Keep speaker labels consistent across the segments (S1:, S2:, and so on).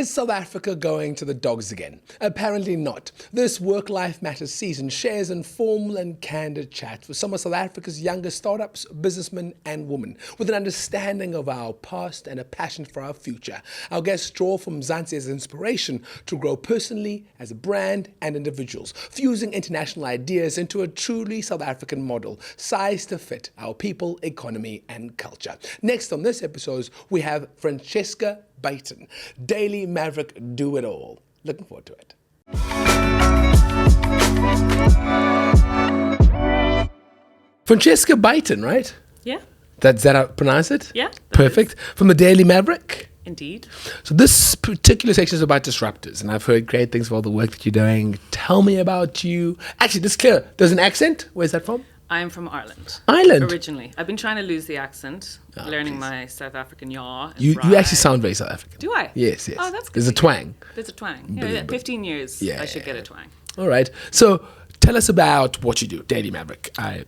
S1: Is South Africa going to the dogs again? Apparently not. This Work Life Matters season shares informal and candid chats with some of South Africa's youngest startups, businessmen and women, with an understanding of our past and a passion for our future. Our guests draw from Mzansi as inspiration to grow personally, as a brand and individuals, fusing international ideas into a truly South African model, sized to fit our people, economy and culture. Next on this episode, we have Francesca Beighton, Daily Maverick Do It All. Looking forward to it. Francesca Beighton, right?
S2: Yeah.
S1: That's that how I pronounce it?
S2: Yeah.
S1: Perfect. From the Daily Maverick?
S2: Indeed.
S1: So this particular section is about disruptors, and I've heard great things for all the work that you're doing. Tell me about you. Actually, this is clear. There's an accent. Where's that from?
S2: I'm from Ireland.
S1: Ireland?
S2: Originally. I've been trying to lose the accent, learning
S1: please.
S2: my South African yaw. And
S1: You actually sound very South African.
S2: Do I?
S1: Yes, yes.
S2: Oh, that's good.
S1: There's a twang.
S2: There's a twang. Yeah, 15 years.
S1: Yeah.
S2: I should get a twang.
S1: All right. So tell us about what you do, Daily Maverick. I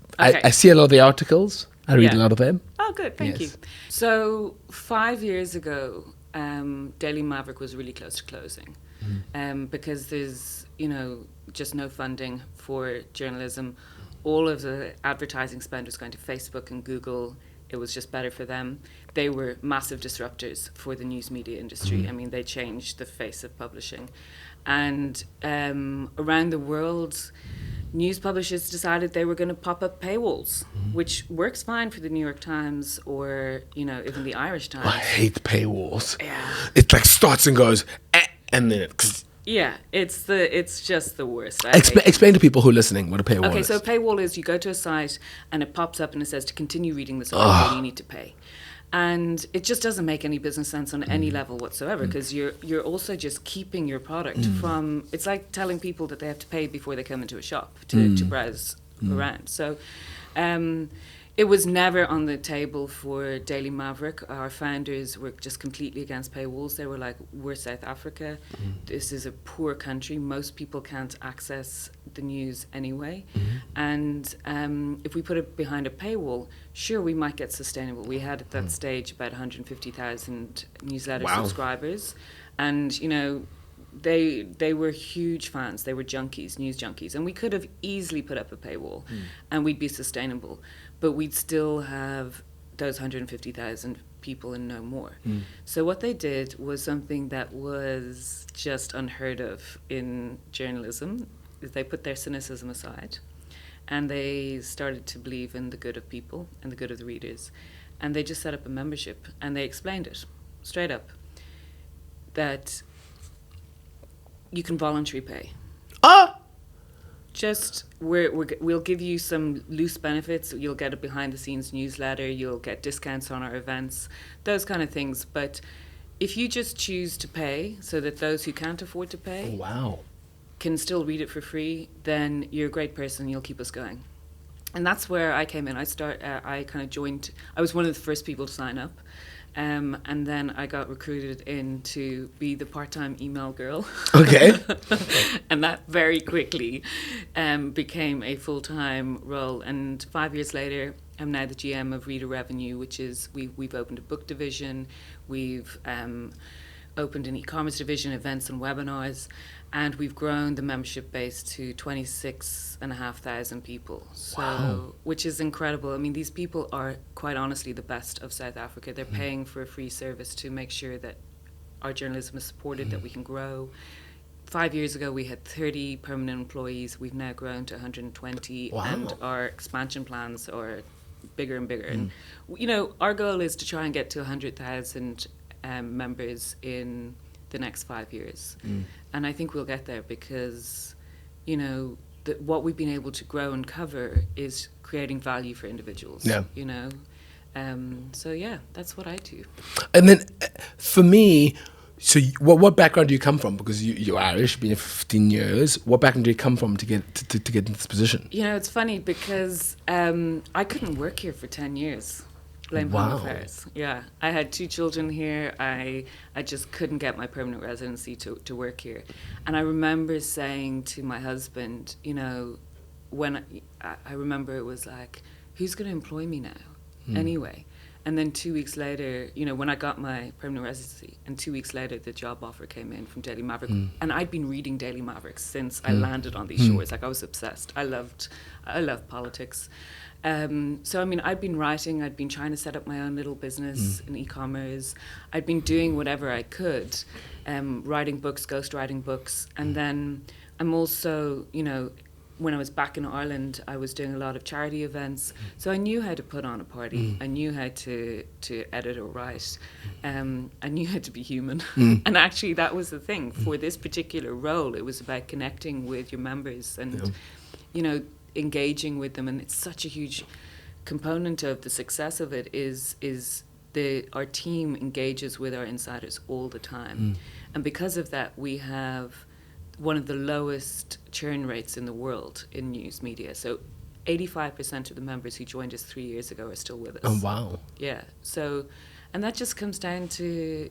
S1: see a lot of the articles. I read a lot of them.
S2: Oh, good. Thank you. So 5 years ago, Daily Maverick was really close to closing because there's, just no funding for journalism. All of the advertising spend was going to Facebook and Google. It was just better for them. They were massive disruptors for the news media industry. I mean, they changed the face of publishing. And around the world, news publishers decided they were going to pop up paywalls, which works fine for the New York Times or, even the Irish Times.
S1: I hate paywalls.
S2: Yeah.
S1: It like starts and goes, and then it...
S2: Yeah, it's just the worst.
S1: Explain to people who are listening what a paywall is.
S2: Okay, so a paywall is you go to a site and it pops up and it says to continue reading this article, you need to pay. And it just doesn't make any business sense on any level whatsoever because you're also just keeping your product from... It's like telling people that they have to pay before they come into a shop to browse around. So it was never on the table for Daily Maverick. Our founders were just completely against paywalls. They were like, we're South Africa. This is a poor country. Most people can't access the news anyway. And if we put it behind a paywall, sure, we might get sustainable. We had at that stage about 150,000 newsletter subscribers. And, they were huge fans. They were junkies, news junkies. And we could have easily put up a paywall and we'd be sustainable. But we'd still have those 150,000 people and no more. So what they did was something that was just unheard of in journalism. They put their cynicism aside and they started to believe in the good of people and the good of the readers. And they just set up a membership and they explained it straight up that you can voluntarily pay. Just we'll give you some loose benefits. You'll get a behind-the-scenes newsletter. You'll get discounts on our events, those kind of things. But if you just choose to pay so that those who can't afford to pay can still read it for free, then you're a great person. You'll keep us going. And that's where I came in. I kind of joined. I was one of the first people to sign up. And then I got recruited in to be the part-time email girl.
S1: Okay.
S2: And that very quickly became a full-time role. And 5 years later, I'm now the GM of Reader Revenue, which is we've opened a book division, we've opened an e-commerce division, events and webinars, and we've grown the membership base to 26,500 people. So, which is incredible. I mean, these people are quite honestly the best of South Africa. They're paying for a free service to make sure that our journalism is supported, that we can grow. 5 years ago, we had 30 permanent employees. We've now grown to 120, and our expansion plans are bigger and bigger. And our goal is to try and get to 100,000 members in the next 5 years. And I think we'll get there because, what we've been able to grow and cover is creating value for individuals. So yeah, that's what I do.
S1: And then for me, so what background do you come from? Because you're Irish, been here for 15 years. What background do you come from to get to get into this position?
S2: It's funny because I couldn't work here for 10 years. Blame Home Affairs. Yeah, I had 2 children here. I just couldn't get my permanent residency to work here. And I remember saying to my husband, when I remember it was like, who's going to employ me now? Anyway. And then 2 weeks later, when I got my permanent residency, and 2 weeks later, the job offer came in from Daily Maverick. And I'd been reading Daily Maverick since I landed on these shores. Like, I was obsessed. I love politics. So, I mean, I'd been writing. I'd been trying to set up my own little business in e-commerce. I'd been doing whatever I could, writing books, ghostwriting books. And then I'm also, when I was back in Ireland, I was doing a lot of charity events. So I knew how to put on a party. I knew how to edit or write. I knew how to be human. And actually, that was the thing. For this particular role, it was about connecting with your members and, engaging with them. And it's such a huge component of the success of it is our team engages with our insiders all the time. And because of that, we have one of the lowest churn rates in the world in news media. So 85% of the members who joined us 3 years ago are still with us.
S1: Oh, wow.
S2: Yeah. So, and that just comes down to,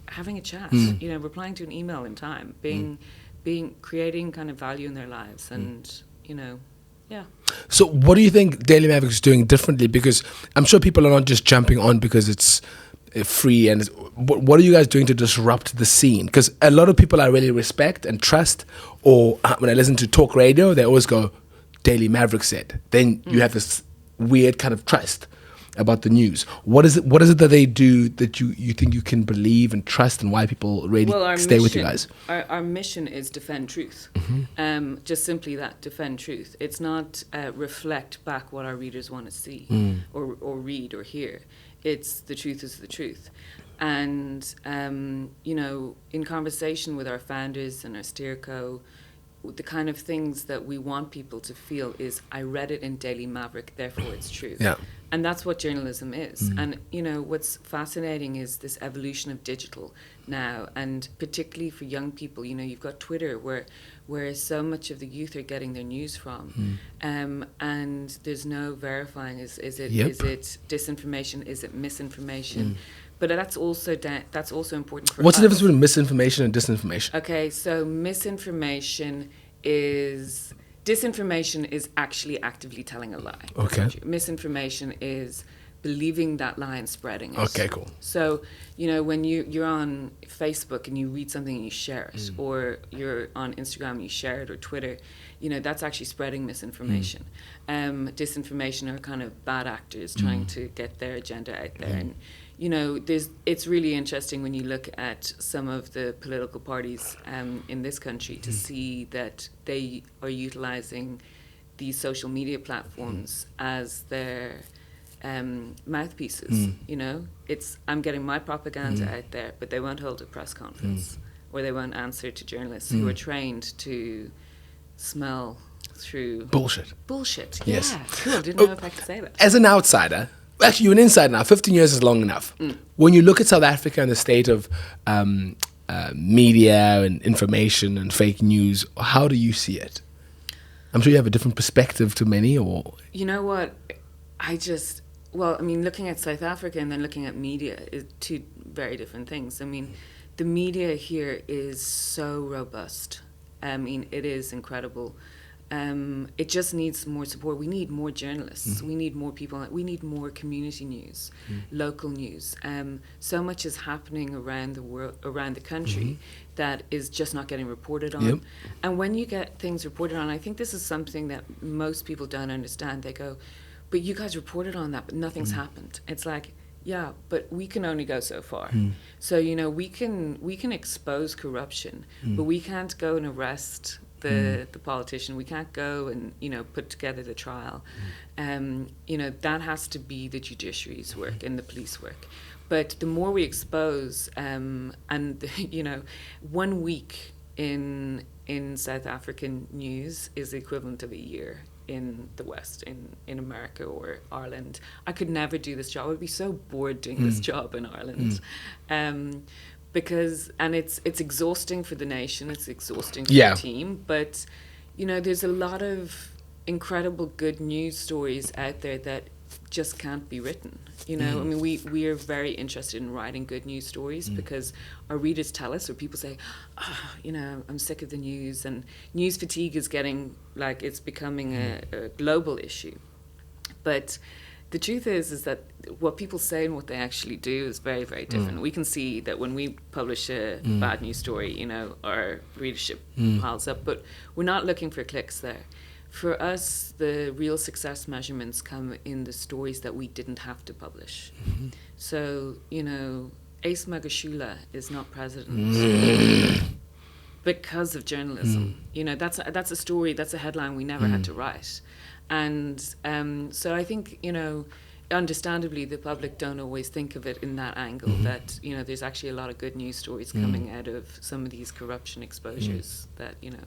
S2: having a chat, replying to an email in time, creating kind of value in their lives and, yeah.
S1: So what do you think Daily Maverick is doing differently? Because I'm sure people are not just jumping on because it's free, and what are you guys doing to disrupt the scene? Because a lot of people I really respect and trust, or when I listen to talk radio, they always go, Daily Maverick said. Then you have this weird kind of trust about the news. What is it that they do that you think you can believe and trust, and why people really stay with you guys?
S2: Our mission is defend truth. Just simply that, defend truth. It's not reflect back what our readers want to see or read or hear. It's the truth is the truth. And, in conversation with our founders and our steerco, the kind of things that we want people to feel is, I read it in Daily Maverick, therefore it's true. Yeah. And that's what journalism is. And, what's fascinating is this evolution of digital now, and particularly for young people, you've got Twitter where so much of the youth are getting their news from. And there's no verifying, is it disinformation, is it misinformation? But that's also important for us.
S1: What's the difference between misinformation and disinformation?
S2: Okay, so disinformation is actually actively telling a lie.
S1: Okay.
S2: Misinformation is believing that lie and spreading it.
S1: Okay, cool.
S2: So, when you're on Facebook and you read something and you share it, or you're on Instagram and you share it, or Twitter, that's actually spreading misinformation. Disinformation are kind of bad actors trying to get their agenda out there. And, it's really interesting when you look at some of the political parties in this country to see that they are utilizing these social media platforms as their mouthpieces. I'm getting my propaganda out there, but they won't hold a press conference or they won't answer to journalists who are trained to smell through
S1: bullshit.
S2: Yes. Yeah, cool. Didn't know if I could say that.
S1: As an outsider, actually you're an insider now, 15 years is long enough. When you look at South Africa and the state of media and information and fake news, how do you see it? I'm sure you have a different perspective to many, or...
S2: You know what? Looking at South Africa and then looking at media is two very different things. I mean, the media here is so robust. I mean, it is incredible. It just needs more support. We need more journalists. We need more people. We need more community news, local news. So much is happening around the world, around the country, that is just not getting reported on. And when you get things reported on, I think this is something that most people don't understand. They go, but you guys reported on that, but nothing's happened. It's like, yeah, but we can only go so far. So, we can expose corruption, but we can't go and arrest the politician. We can't go and, put together the trial. That has to be the judiciary's work and the police work. But the more we expose, and, 1 week in South African news is the equivalent of a year in the West, in America or Ireland. I could never do this job. I would be so bored doing this job in Ireland. Because it's exhausting for the nation, it's exhausting for the team, but there's a lot of incredible good news stories out there that just can't be written. I mean, we are very interested in writing good news stories because our readers tell us, or people say, I'm sick of the news, and news fatigue is getting, it's becoming a global issue. But The truth is that what people say and what they actually do is very, very different. We can see that when we publish a bad news story, you know, our readership piles up, but we're not looking for clicks there. For us, the real success measurements come in the stories that we didn't have to publish. So, you know, Ace Magashula is not president because of journalism. You know, that's a story, that's a headline we never had to write. And so I think, you know, understandably, the public don't always think of it in that angle, that, you know, there's actually a lot of good news stories coming out of some of these corruption exposures that, you know.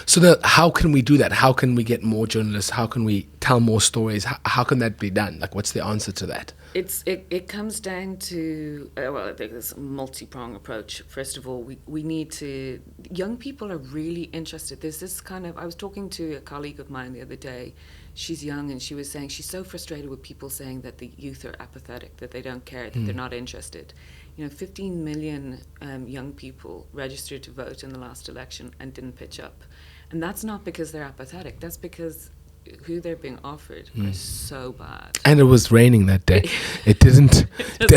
S1: So how can we do that? How can we get more journalists? How can we tell more stories? How can that be done? Like, what's the answer to that?
S2: It comes down to, well, I think there's a multi-pronged approach. First of all, we need to, young people are really interested. There's this kind of, I was talking to a colleague of mine the other day. She's young, and she was saying she's so frustrated with people saying that the youth are apathetic, that they don't care, that they're not interested. You know, 15 million young people registered to vote in the last election and didn't pitch up. And that's not because they're apathetic, that's because who they're being offered are so bad.
S1: And it was raining that day. It didn't. It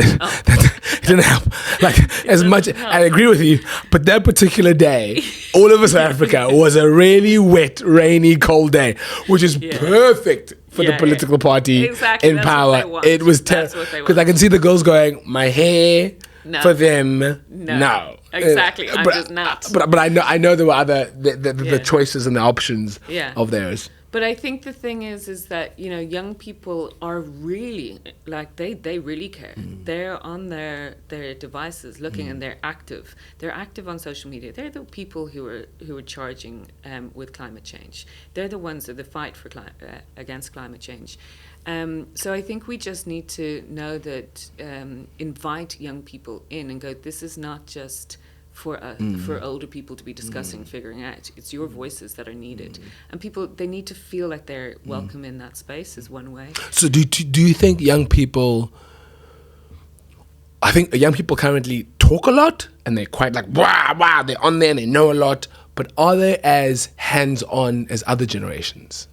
S1: didn't help. Like, as much, I agree with you, but that particular day, all over South Africa was a really wet, rainy, cold day, which is perfect for the political party in power. It was terrible because I can see the girls going, "My hair." No. For them, no.
S2: Exactly, I'm just not.
S1: But I know there were other the choices and the options of theirs.
S2: But I think the thing is that, you know, young people are really, like, they really care. They're on their devices looking, and they're active. They're active on social media. They're the people who are charging with climate change. They're the ones that fight for against climate change. So I think we just need to know that, invite young people in and go, this is not just for older people to be discussing, figuring out. It's your voices that are needed. And people, they need to feel like they're welcome in that space is one way.
S1: So do you think young people, I think young people currently talk a lot and they're quite like, wow, they're on there and they know a lot, but are they as hands-on as other generations?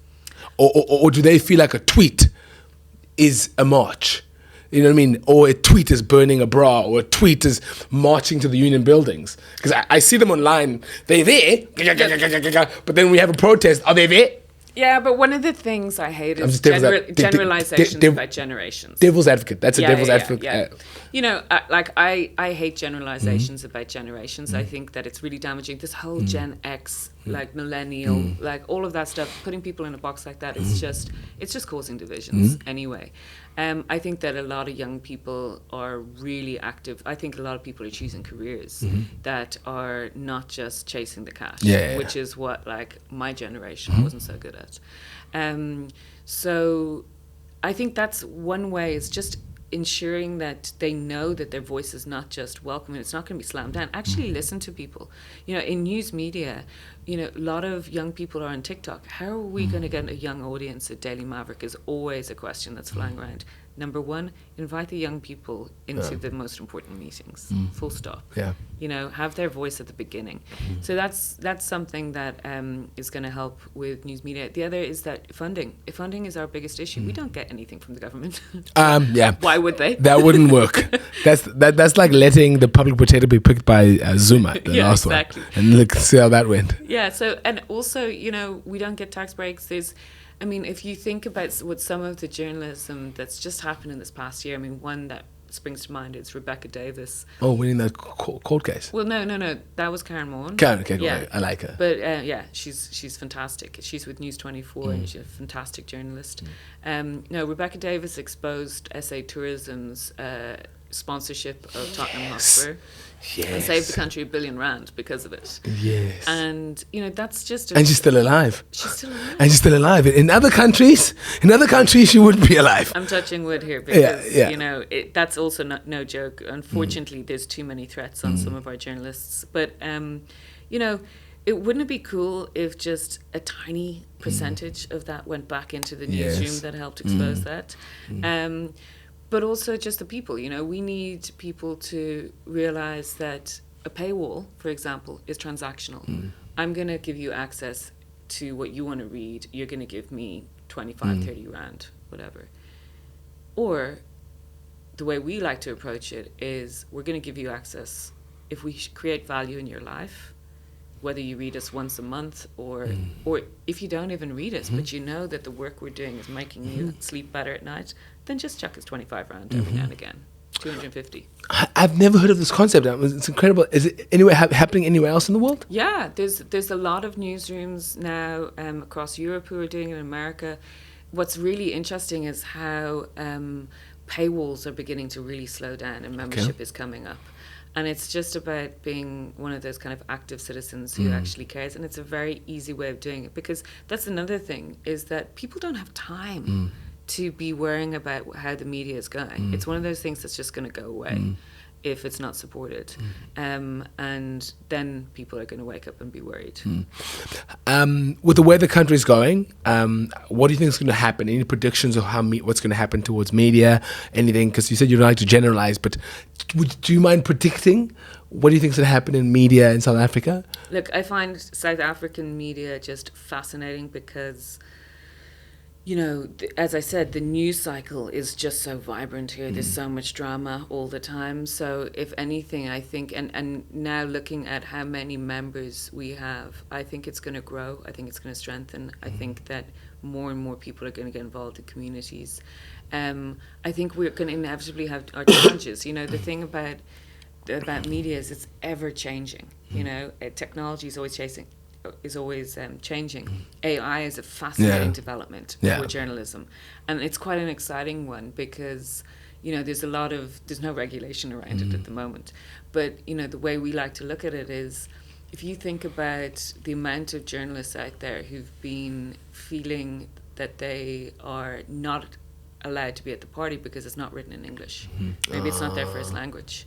S1: Or do they feel like a tweet is a march? You know what I mean? Or a tweet is burning a bra, or a tweet is marching to the union buildings. Because I see them online. They're there, but then we have a protest. Are they there?
S2: Yeah, but one of the things I hate is generalizations about generations.
S1: Devil's advocate. That's a devil's advocate.
S2: Yeah. You know, I hate generalizations about generations. I think that it's really damaging. This whole Gen X, like millennial, like all of that stuff, putting people in a box like that, it's just causing divisions anyway. I think that a lot of young people are really active. I think a lot of people are choosing careers that are not just chasing the cash, which is what, like, my generation wasn't so good at. So I think that's one way, is just ensuring that they know that their voice is not just welcome and it's not going to be slammed down. Actually listen to people. You know, in news media, you know, a lot of young people are on TikTok. How are we going to get a young audience at Daily Maverick is always a question that's flying around. Number one, invite the young people into the most important meetings. Full stop. Yeah. You know, have their voice at the beginning. So that's something that is going to help with news media. The other is that funding. Funding is our biggest issue. We don't get anything from the government. Why would they? That
S1: wouldn't work. That's like letting the public potato be picked by Zuma, the last one. And look, see how that went.
S2: Yeah. So, and also, you know, we don't get tax breaks. I mean, if you think about what some of the journalism that's just happened in this past year, I mean, one that springs to mind is Rebecca Davis.
S1: Oh, winning that court case.
S2: Well, no, that was Karen Mohan.
S1: Okay, yeah. I like her.
S2: But she's fantastic. She's with News 24 and she's a fantastic journalist. No, Rebecca Davis exposed SA Tourism's sponsorship of Tottenham Hotspur. Yes. And saved the country R1 billion because of it. Yes. And, you know, that's just...
S1: And she's still alive.
S2: She's still alive.
S1: And she's still alive. In other countries, she wouldn't be alive.
S2: I'm touching wood here because, you know, that's also no joke. Unfortunately, there's too many threats on some of our journalists. But, you know, wouldn't it be cool if just a tiny percentage of that went back into the newsroom that helped expose that? But also just the people, you know, we need people to realize that a paywall, for example, is transactional. I'm going to give you access to what you want to read. You're going to give me 25, 30 rand, whatever. Or the way we like to approach it is we're going to give you access. If we create value in your life, whether you read us once a month or if you don't even read us, but you know that the work we're doing is making you sleep better at night, then just chuck us 25 rand every now and again. 250.
S1: I've never heard of this concept. It's incredible. Is it anywhere happening anywhere else in the world?
S2: Yeah, there's a lot of newsrooms now across Europe who are doing it in America. What's really interesting is how paywalls are beginning to really slow down and membership is coming up. And it's just about being one of those kind of active citizens who actually cares. And it's a very easy way of doing it, because that's another thing, is that people don't have time to be worrying about how the media is going. It's one of those things that's just going to go away if it's not supported. And then people are going to wake up and be worried.
S1: With the way the country's going, what do you think is going to happen? Any predictions of what's going to happen towards media? Anything? Because you said you don't like to generalize, but do you mind predicting? What do you think is going to happen in media in South Africa?
S2: Look, I find South African media just fascinating because, you know, as I said, the news cycle is just so vibrant here. There's so much drama all the time. So if anything, I think, and now looking at how many members we have, I think it's going to grow. I think it's going to strengthen. I think that more and more people are going to get involved in communities. I think we're going to inevitably have our challenges. You know, the thing about media is it's ever changing. You know, technology is always changing. AI is a fascinating development for journalism, and it's quite an exciting one because, you know, there's no regulation around it at the moment. But, you know, the way we like to look at it is, if you think about the amount of journalists out there who've been feeling that they are not allowed to be at the party because it's not written in English. Maybe it's not their first language,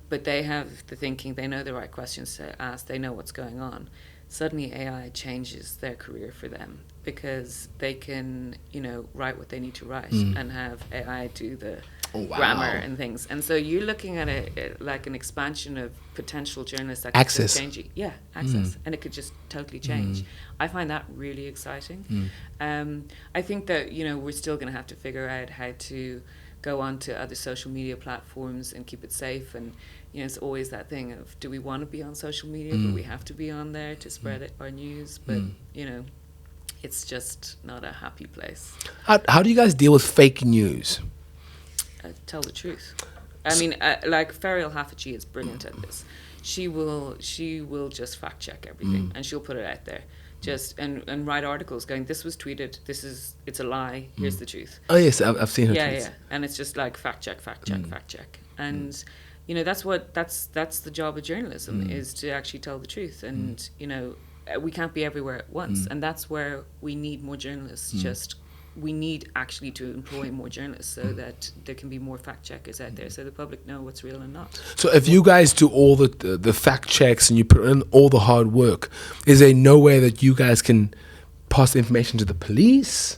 S2: but they have the thinking, they know the right questions to ask, they know what's going on. Suddenly AI changes their career for them because they can, you know, write what they need to write and have AI do the grammar and things. And so you're looking at it like an expansion of potential journalists that could just change. Yeah, access. And it could just totally change. I find that really exciting. I think that, you know, we're still going to have to figure out how to go on to other social media platforms and keep it safe. And, you know, it's always that thing of, do we want to be on social media, but we have to be on there to spread our news? But, you know, it's just not a happy place.
S1: How do you guys deal with fake news?
S2: Tell the truth. I mean, like Ferial Haffajee is brilliant at this. She will just fact check everything and she'll put it out there. Just and write articles going, this was tweeted, it's a lie, here's the truth.
S1: Oh yes, I've seen her tweets.
S2: Yeah, and it's just like fact check. And you know, that's the job of journalism, is to actually tell the truth. And you know, we can't be everywhere at once, and that's where we need more journalists. We need actually to employ more journalists so that there can be more fact checkers out there, so the public know what's real and not.
S1: So if you guys do all the fact checks and you put in all the hard work, is there no way that you guys can pass the information to the police?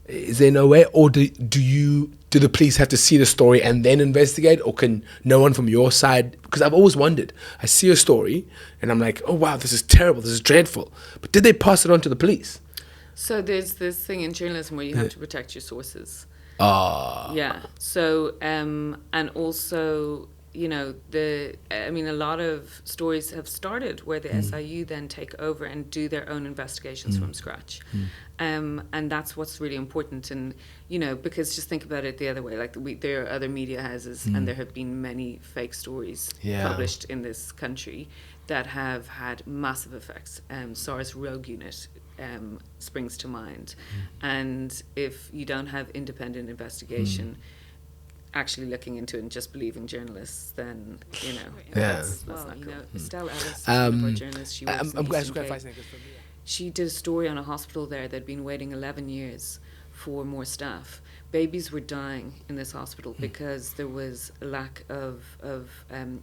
S1: Is there no way, or do the police have to see the story and then investigate, or can no one from your side? Because I've always wondered, I see a story and I'm like, oh wow, this is terrible, this is dreadful, but did they pass it on to the police?
S2: So there's this thing in journalism where you have to protect your sources.
S1: Ah.
S2: Yeah. So and also, you know, a lot of stories have started where the SIU then take over and do their own investigations from scratch. And that's what's really important. And, you know, because just think about it the other way. Like there are other media houses and there have been many fake stories published in this country that have had massive effects. SARS Rogue Unit springs to mind. And if you don't have independent investigation actually looking into it and just believing journalists, then, you know, that's not cool. You know, Estelle Ellis, one of our journalists, she works in the Eastern Cape. She did a story on a hospital there that had been waiting 11 years for more staff. Babies were dying in this hospital because there was a lack of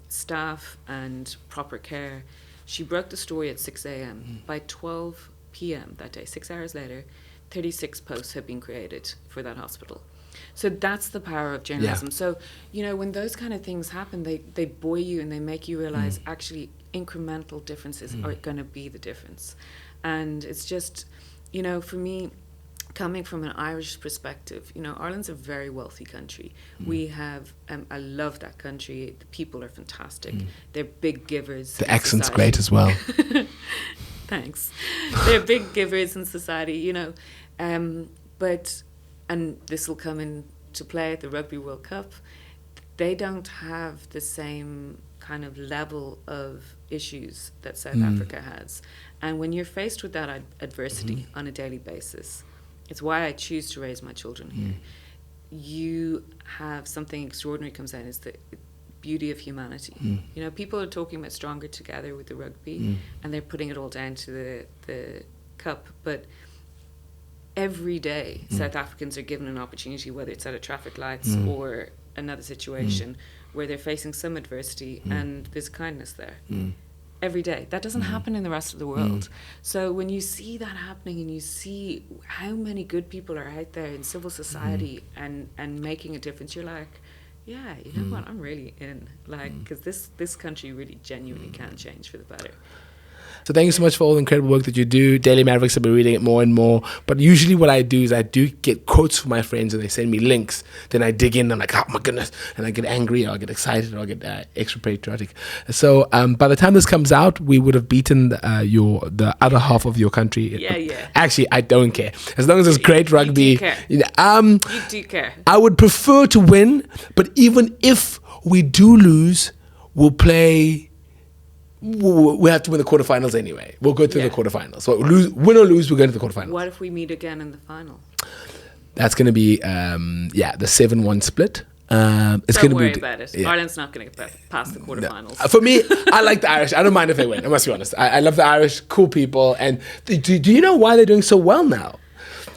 S2: staff and proper care. She broke the story at 6 a.m. By 12 p.m. that day, 6 hours later, 36 posts had been created for that hospital. So that's the power of journalism. So, you know, when those kind of things happen, they buoy you and they make you realize actually incremental differences are going to be the difference. And it's just, you know, for me, coming from an Irish perspective, you know, Ireland's a very wealthy country. We have, I love that country. The people are fantastic. They're big givers.
S1: The
S2: in
S1: accent's
S2: society.
S1: great as well.
S2: Thanks. They're big givers in society, you know. But, and this will come into play at the Rugby World Cup, they don't have the same kind of level of issues that South Africa has. And when you're faced with that adversity on a daily basis, it's why I choose to raise my children here. You have something extraordinary comes out, is the beauty of humanity. You know, people are talking about stronger together with the rugby, and they're putting it all down to the cup. But every day, South Africans are given an opportunity, whether it's at a traffic lights or another situation, where they're facing some adversity and there's kindness there. Every day. That doesn't happen in the rest of the world. So when you see that happening and you see how many good people are out there in civil society and making a difference, you're like, yeah, you know what, I'm really in. Like, because this country really genuinely can change for the better.
S1: So thank you so much for all the incredible work that you do. Daily Mavericks, I've been reading it more and more. But usually what I do is I do get quotes from my friends and they send me links. Then I dig in and I'm like, oh my goodness. And I get angry or I get excited or I get extra patriotic. So by the time this comes out, we would have beaten the other half of your country.
S2: Yeah.
S1: Actually, I don't care. As long as it's great rugby.
S2: You do care. You do care.
S1: I would prefer to win. But even if we do lose, we'll play... We have to win the quarterfinals anyway. We'll go through the quarterfinals. So win or lose, we're going to the quarterfinals.
S2: What if we meet again in the final?
S1: That's going to be the 7-1 split.
S2: Don't worry about it. Yeah. Ireland's not going to get past the quarterfinals.
S1: No. For me, I like the Irish. I don't mind if they win. I must be honest. I love the Irish, cool people. And do you know why they're doing so well now?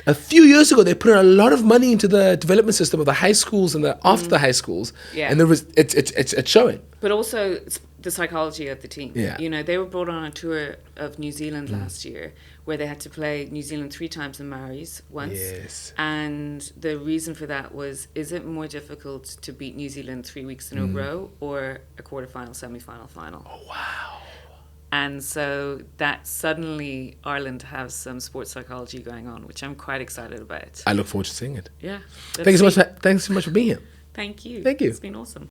S1: A few years ago, they put in a lot of money into the development system of the high schools and the after the high schools.
S2: Yeah.
S1: And it's showing.
S2: But also it's the psychology of the team.
S1: Yeah.
S2: You know, they were brought on a tour of New Zealand last year where they had to play New Zealand 3 times in Maoris once.
S1: Yes.
S2: And the reason for that was, is it more difficult to beat New Zealand 3 weeks in a row or a quarterfinal, semi-final, final?
S1: Oh, wow.
S2: And so that suddenly Ireland has some sports psychology going on, which I'm quite excited about.
S1: I look forward to seeing it.
S2: Yeah.
S1: Thanks so much for being here.
S2: Thank you.
S1: Thank you.
S2: It's been awesome.